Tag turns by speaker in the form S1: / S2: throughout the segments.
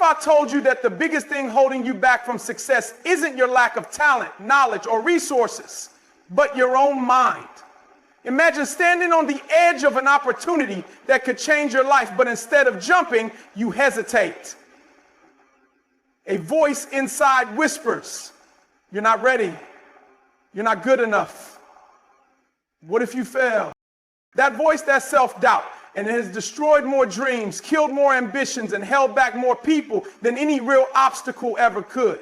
S1: I told you that the biggest thing holding you back from success isn't your lack of talent, knowledge, or resources, but your own mind? Imagine standing on the edge of an opportunity that could change your life, but instead of jumping, you hesitate. A voice inside whispers, "You're not ready. You're not good enough. What if you fail?" That voice, that self-doubt, and it has destroyed more dreams, killed more ambitions, and held back more people than any real obstacle ever could.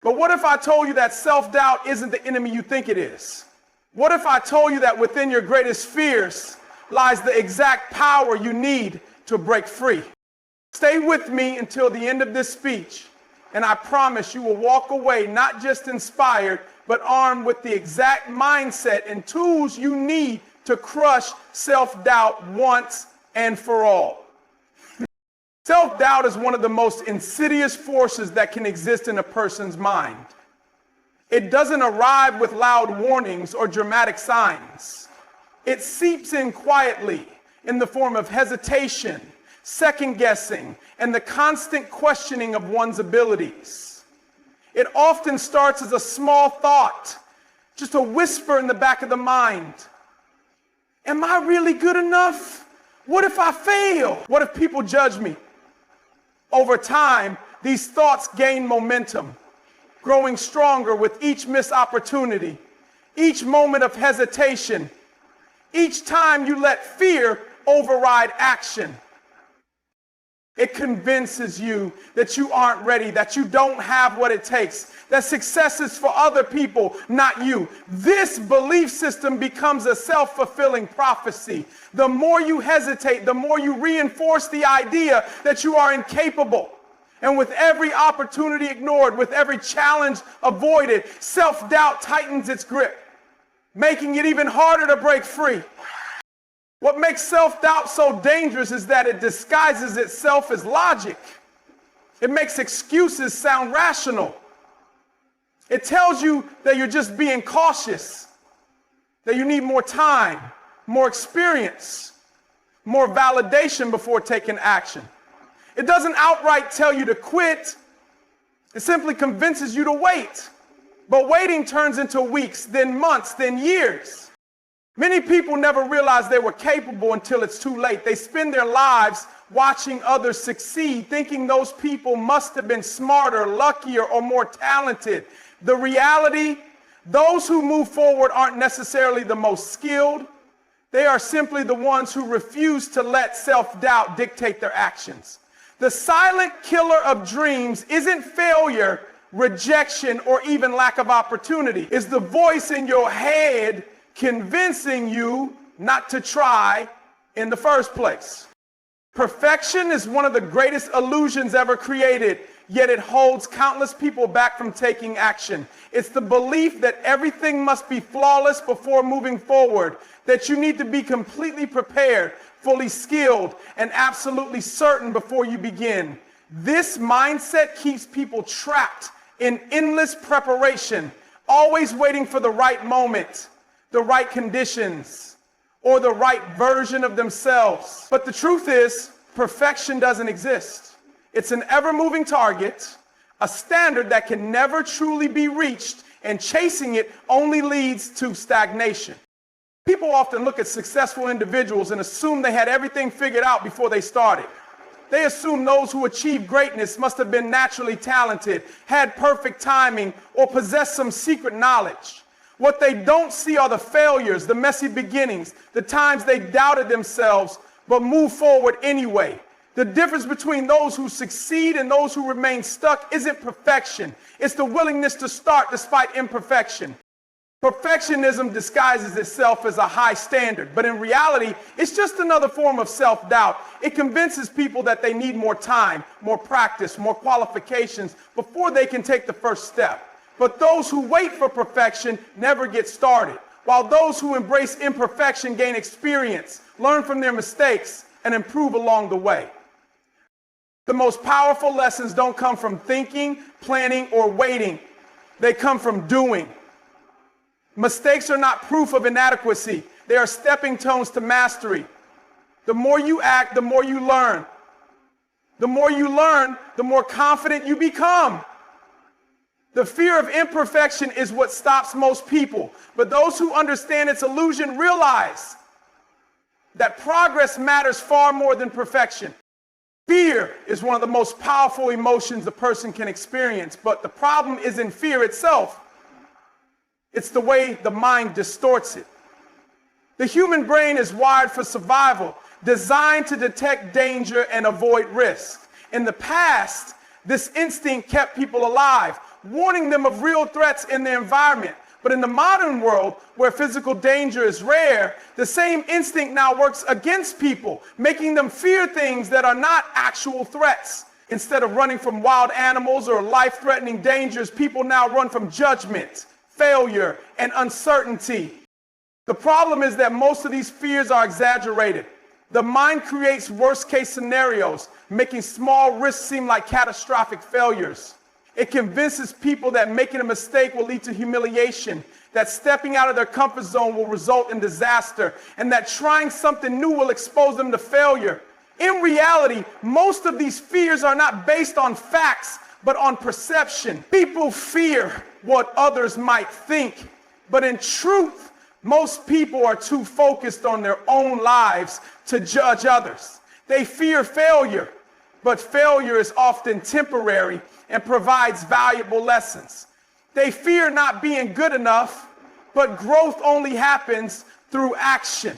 S1: But what if I told you that self-doubt isn't the enemy you think it is? What if I told you that within your greatest fears lies the exact power you need to break free? Stay with me until the end of this speech, and I promise you will walk away not just inspired, but armed with the exact mindset and tools you need to crush self-doubt once and for all. Self-doubt is one of the most insidious forces that can exist in a person's mind. It doesn't arrive with loud warnings or dramatic signs. It seeps in quietly in the form of hesitation, second guessing, and the constant questioning of one's abilities. It often starts as a small thought, just a whisper in the back of the mind. Am I really good enough? What if I fail? What if people judge me? Over time, these thoughts gain momentum, growing stronger with each missed opportunity, each moment of hesitation, each time you let fear override action. It convinces you that you aren't ready, that you don't have what it takes, that success is for other people, not you. This belief system becomes a self-fulfilling prophecy. The more you hesitate, the more you reinforce the idea that you are incapable. And with every opportunity ignored, with every challenge avoided, self-doubt tightens its grip, making it even harder to break free. What makes self-doubt so dangerous is that it disguises itself as logic. It makes excuses sound rational. It tells you that you're just being cautious, that you need more time, more experience, more validation before taking action. It doesn't outright tell you to quit. It simply convinces you to wait. But waiting turns into weeks, then months, then years. Many people never realize they were capable until it's too late. They spend their lives watching others succeed, thinking those people must have been smarter, luckier, or more talented. The reality, those who move forward aren't necessarily the most skilled. They are simply the ones who refuse to let self-doubt dictate their actions. The silent killer of dreams isn't failure, rejection, or even lack of opportunity. It's the voice in your head convincing you not to try in the first place. Perfection is one of the greatest illusions ever created, yet it holds countless people back from taking action. It's the belief that everything must be flawless before moving forward, that you need to be completely prepared, fully skilled, and absolutely certain before you begin. This mindset keeps people trapped in endless preparation, always waiting for the right moment, the right conditions, or the right version of themselves. But the truth is, perfection doesn't exist. It's an ever-moving target, a standard that can never truly be reached, and chasing it only leads to stagnation. People often look at successful individuals and assume they had everything figured out before they started. They assume those who achieve greatness must have been naturally talented, had perfect timing, or possessed some secret knowledge. What they don't see are the failures, the messy beginnings, the times they doubted themselves, but moved forward anyway. The difference between those who succeed and those who remain stuck isn't perfection. It's the willingness to start despite imperfection. Perfectionism disguises itself as a high standard, but in reality, it's just another form of self-doubt. It convinces people that they need more time, more practice, more qualifications before they can take the first step. But those who wait for perfection never get started, while those who embrace imperfection gain experience, learn from their mistakes, and improve along the way. The most powerful lessons don't come from thinking, planning, or waiting. They come from doing. Mistakes are not proof of inadequacy. They are stepping stones to mastery. The more you act, the more you learn. The more you learn, the more confident you become. The fear of imperfection is what stops most people, but those who understand its illusion realize that progress matters far more than perfection. Fear is one of the most powerful emotions a person can experience, but the problem isn't fear itself. It's the way the mind distorts it. The human brain is wired for survival, designed to detect danger and avoid risk. In the past, this instinct kept people alive, warning them of real threats in their environment. But in the modern world, where physical danger is rare, the same instinct now works against people, making them fear things that are not actual threats. Instead of running from wild animals or life-threatening dangers, people now run from judgment, failure, and uncertainty. The problem is that most of these fears are exaggerated. The mind creates worst-case scenarios, making small risks seem like catastrophic failures. It convinces people that making a mistake will lead to humiliation, that stepping out of their comfort zone will result in disaster, and that trying something new will expose them to failure. In reality, most of these fears are not based on facts, but on perception. People fear what others might think, but in truth, most people are too focused on their own lives to judge others. They fear failure, but failure is often temporary and provides valuable lessons. They fear not being good enough, but growth only happens through action.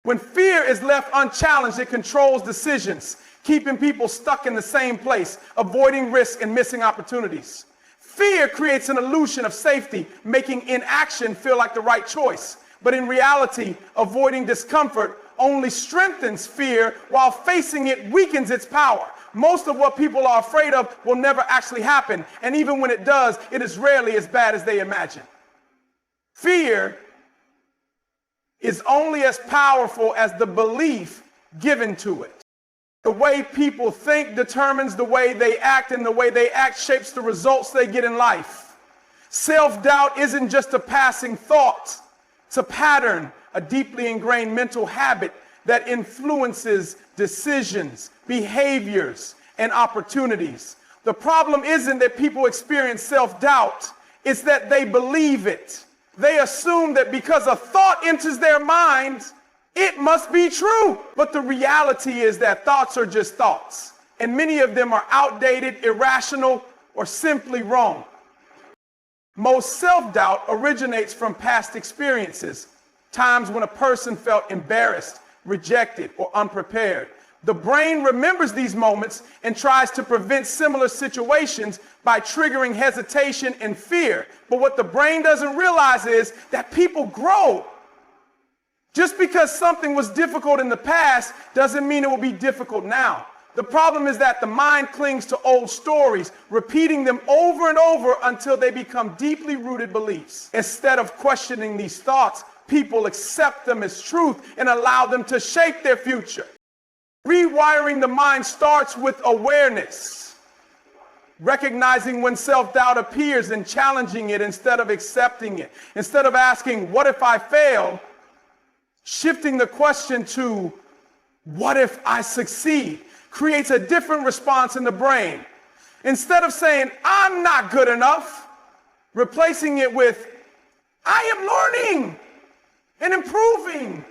S1: When fear is left unchallenged, it controls decisions, keeping people stuck in the same place, avoiding risk and missing opportunities. Fear creates an illusion of safety, making inaction feel like the right choice. But in reality, avoiding discomfort only strengthens fear, while facing it weakens its power. Most of what people are afraid of will never actually happen, and even when it does, it is rarely as bad as they imagine. Fear is only as powerful as the belief given to it. The way people think determines the way they act, and the way they act shapes the results they get in life. Self-doubt isn't just a passing thought. It's a pattern, a deeply ingrained mental habit that influences decisions, behaviors, and opportunities. The problem isn't that people experience self-doubt, it's that they believe it. They assume that because a thought enters their mind, it must be true. But the reality is that thoughts are just thoughts, and many of them are outdated, irrational, or simply wrong. Most self-doubt originates from past experiences, times when a person felt embarrassed, rejected, or unprepared. The brain remembers these moments and tries to prevent similar situations by triggering hesitation and fear. But what the brain doesn't realize is that people grow. Just because something was difficult in the past doesn't mean it will be difficult now. The problem is that the mind clings to old stories, repeating them over and over until they become deeply rooted beliefs. Instead of questioning these thoughts, people accept them as truth and allow them to shape their future. Rewiring the mind starts with awareness, recognizing when self-doubt appears and challenging it instead of accepting it. Instead of asking, "What if I fail?" shifting the question to, "What if I succeed?" creates a different response in the brain. Instead of saying, "I'm not good enough," replacing it with, "I am learning and improving,"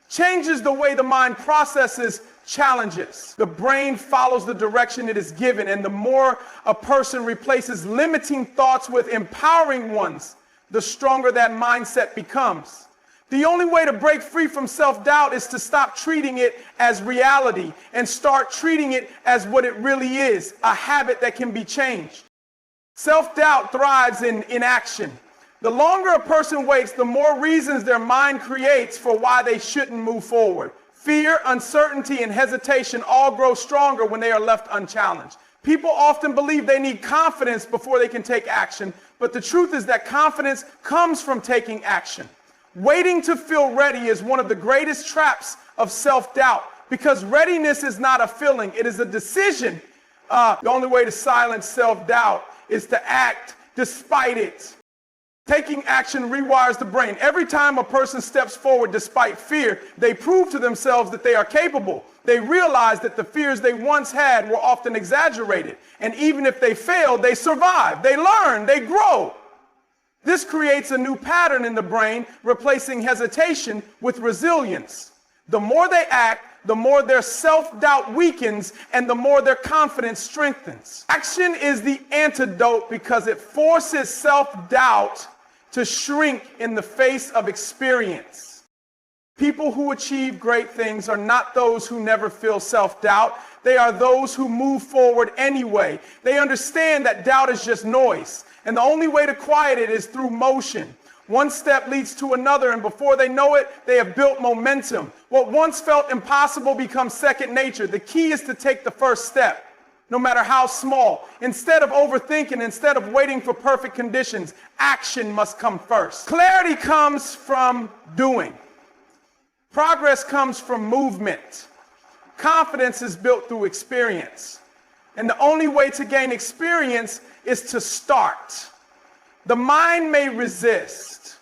S1: changes the way the mind processes challenges. The brain follows the direction it is given, and the more a person replaces limiting thoughts with empowering ones, the stronger that mindset becomes. The only way to break free from self-doubt is to stop treating it as reality and start treating it as what it really is, a habit that can be changed. Self-doubt thrives in inaction. The longer a person waits, the more reasons their mind creates for why they shouldn't move forward. Fear, uncertainty, and hesitation all grow stronger when they are left unchallenged. People often believe they need confidence before they can take action, but the truth is that confidence comes from taking action. Waiting to feel ready is one of the greatest traps of self-doubt, because readiness is not a feeling, it is a decision. The only way to silence self-doubt is to act despite it. Taking action rewires the brain. Every time a person steps forward despite fear, they prove to themselves that they are capable. They realize that the fears they once had were often exaggerated. And even if they fail, they survive, they learn, they grow. This creates a new pattern in the brain, replacing hesitation with resilience. The more they act, the more their self-doubt weakens and the more their confidence strengthens. Action is the antidote because it forces self-doubt to shrink in the face of experience. People who achieve great things are not those who never feel self-doubt. They are those who move forward anyway. They understand that doubt is just noise, and the only way to quiet it is through motion. One step leads to another, and before they know it, they have built momentum. What once felt impossible becomes second nature. The key is to take the first step, no matter how small. Instead of overthinking, instead of waiting for perfect conditions, action must come first. Clarity comes from doing. Progress comes from movement. Confidence is built through experience. And the only way to gain experience is to start. The mind may resist,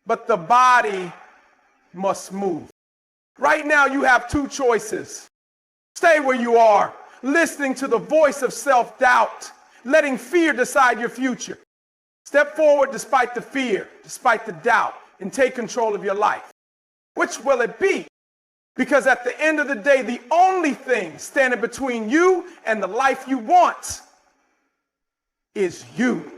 S1: but the body must move. Right now, you have two choices. Stay where you are, listening to the voice of self-doubt, letting fear decide your future. Step forward despite the fear, despite the doubt, and take control of your life. Which will it be? Because at the end of the day, the only thing standing between you and the life you want is you.